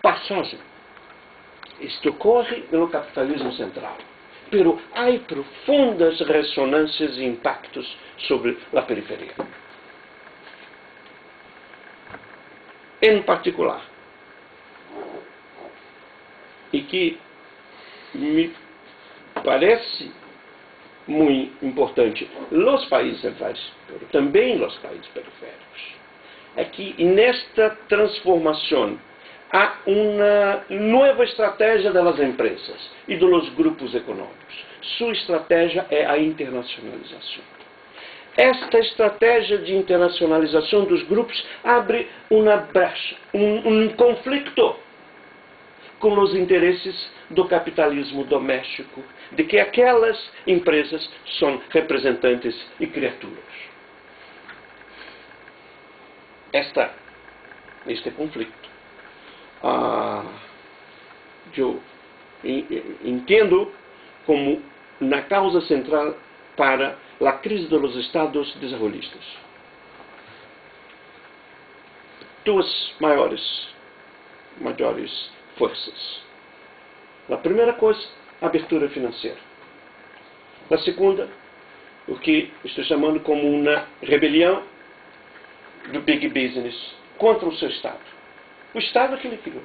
passagem. Isto ocorre no capitalismo central. Pero há profundas ressonâncias e impactos sobre a periferia. Em particular, e que me parece muito importante, os países centrais, também os países periféricos, é que nesta transformação há uma nova estratégia das empresas e dos grupos econômicos. Sua estratégia é a internacionalização. Esta estratégia de internacionalização dos grupos abre uma brecha, um conflito com os interesses do capitalismo doméstico, de que aquelas empresas são representantes e criaturas. Este conflito, eu entendo como na causa central para a crise dos estados desenvolvidos. Duas maiores forças. A primeira coisa, a abertura financeira. A segunda, o que estou chamando como uma rebelião do big business contra o seu Estado. O Estado que ele criou.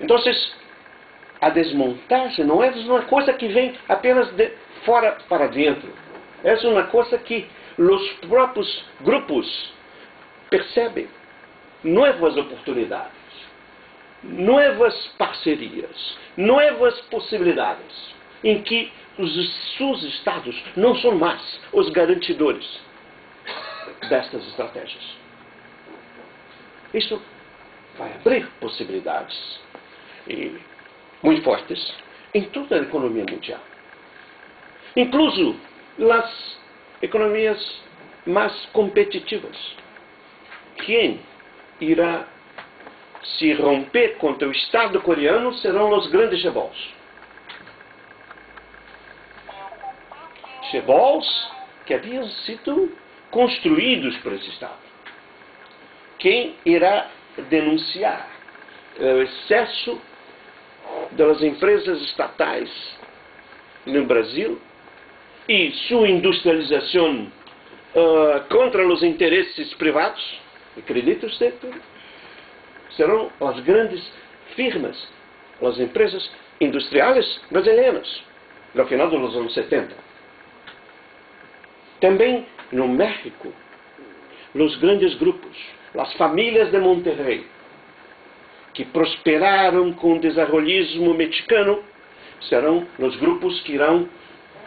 Então, a desmontagem não é uma coisa que vem apenas de fora para dentro. É uma coisa que os próprios grupos percebem. Novas oportunidades, novas parcerias, novas possibilidades, em que os seus estados não são mais os garantidores destas estratégias. Isso vai abrir possibilidades muito fortes em toda a economia mundial. Incluso nas economias mais competitivas. Quem irá se romper contra o Estado coreano serão os grandes chaebols. Chaebols que haviam sido construídos por esse Estado. Quem irá denunciar o excesso das empresas estatais no Brasil e sua industrialização contra os interesses privados? Acredita você? Serão as grandes firmas, as empresas industriais brasileiras, no final dos anos 70. Também no México, os grandes grupos, as famílias de Monterrey, que prosperaram com o desenvolvismo mexicano, serão os grupos que irão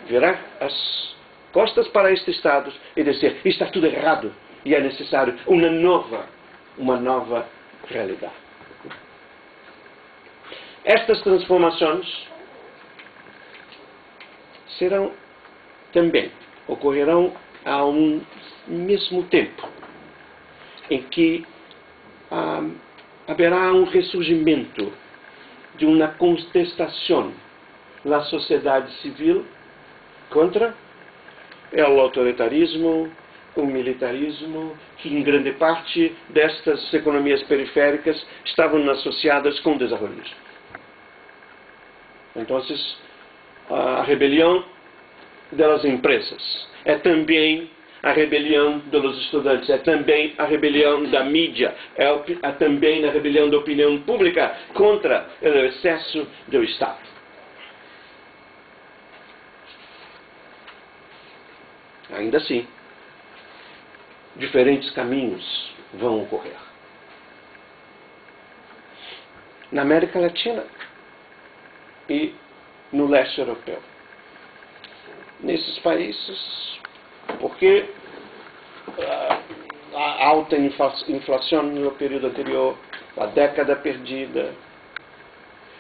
virar as costas para estes estados e dizer: está tudo errado e é necessário uma nova realidade. Estas transformações ocorrerão ao mesmo tempo em que haverá um ressurgimento de uma contestação na sociedade civil contra o autoritarismo, o militarismo, que em grande parte destas economias periféricas estavam associadas com o desenvolvimento. Então, a rebelião das empresas é também a rebelião dos estudantes, é também a rebelião da mídia, é também a rebelião da opinião pública contra o excesso do Estado. Ainda assim, diferentes caminhos vão ocorrer. Na América Latina e no leste europeu. Nesses países, porque a alta inflação no período anterior, a década perdida,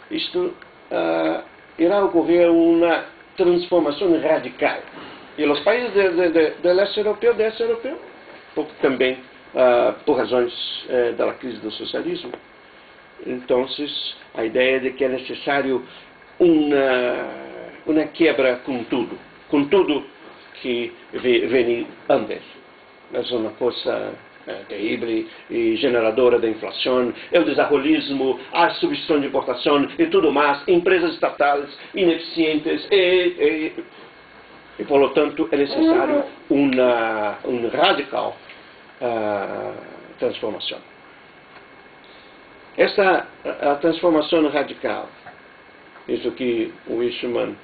isto irá ocorrer uma transformação radical. E os países do leste europeu, porque também por razões da crise do socialismo. Então, a ideia de que é necessário uma quebra com tudo que vem antes. É uma coisa terrível e generadora da inflação, o desarrollismo, a substituição de importação e tudo mais, empresas estatais ineficientes e por lo tanto é necessário uma radical transformação. Esta a transformação radical, isso que o Eastman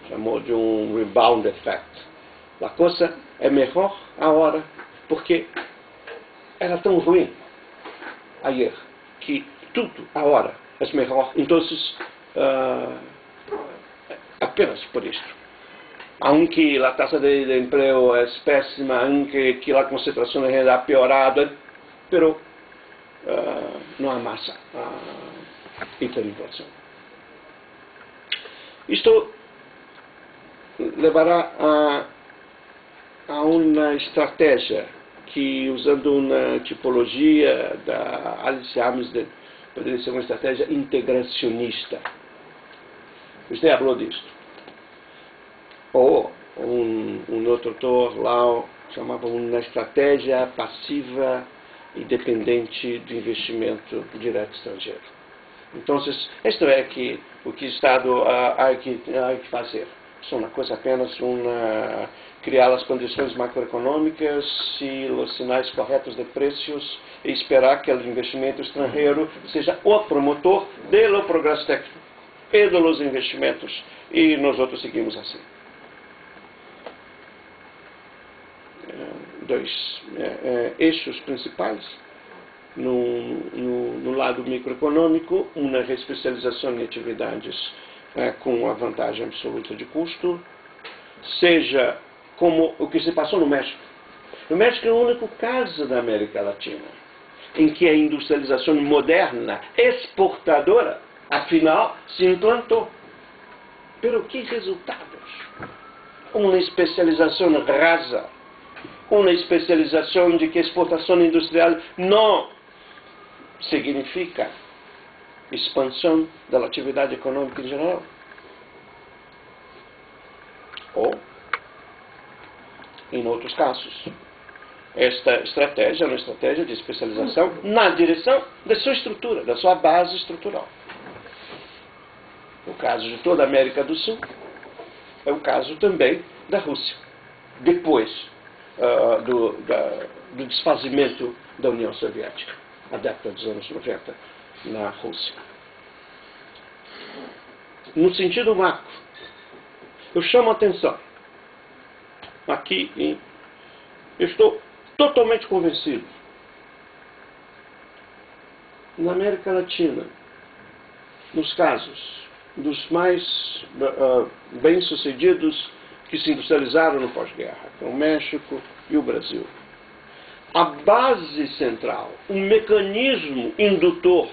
chamou de um rebound effect. A coisa é melhor agora, porque era tão ruim ayer, que tudo agora é melhor. Então, apenas por isto. Aunque a taxa de emprego é péssima, aunque que a concentração de renda ha piorado, pero não há massa hiperinflação. Isto levará a uma estratégia que, usando uma tipologia da Alice Amsden, poderia ser uma estratégia integracionista. Você falou disso. Ou um outro autor lá chamava uma estratégia passiva e dependente de investimento direto estrangeiro. Então, isto é que o que o Estado há que fazer. São uma coisa apenas criar as condições macroeconômicas e os sinais corretos de preços e esperar que o investimento estrangeiro seja o promotor do progresso técnico e dos investimentos, e nós outros seguimos assim. Dois eixos principais. No lado microeconômico, uma reespecialização em atividades com a vantagem absoluta de custo, seja como o que se passou no México. O México é o único caso da América Latina em que a industrialização moderna, exportadora, afinal, se implantou. Pero que resultados? Uma especialização rasa, uma especialização de que a exportação industrial não significa expansão da atividade econômica em geral. Ou, em outros casos, esta estratégia é uma estratégia de especialização na direção da sua estrutura, da sua base estrutural. O caso de toda a América do Sul é o caso também da Rússia. Depois do desfazimento da União Soviética, na década dos anos 90, na Rússia. No sentido macro, eu chamo a atenção. Aqui, eu estou totalmente convencido. Na América Latina, nos casos dos mais bem-sucedidos que se industrializaram no pós-guerra, que é o México e o Brasil, a base central, um mecanismo indutor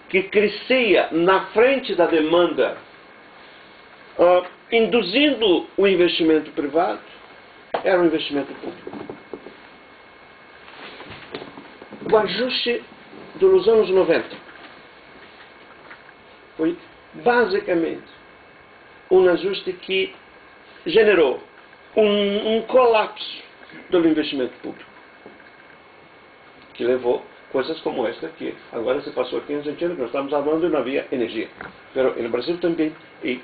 que crescia na frente da demanda, induzindo o investimento privado, era o investimento público. O ajuste dos anos 90 foi basicamente um ajuste que generou um colapso do investimento público, que levou coisas como esta que agora se passou aqui em Argentina, que nós estamos falando e não havia energia. Mas no Brasil também e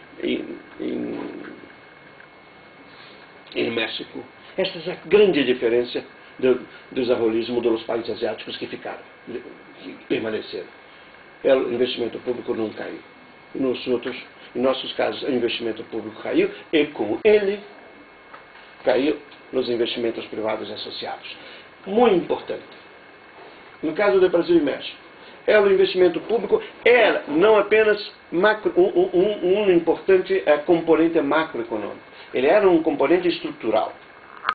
em México. Esta é a grande diferença do desarrollismo dos países asiáticos que ficaram, que permaneceram. O investimento público não caiu. Em nossos casos, o investimento público caiu e com ele caiu nos investimentos privados associados. Muito importante. No caso do Brasil e México, o investimento público era não apenas um importante componente macroeconômico, ele era um componente estrutural.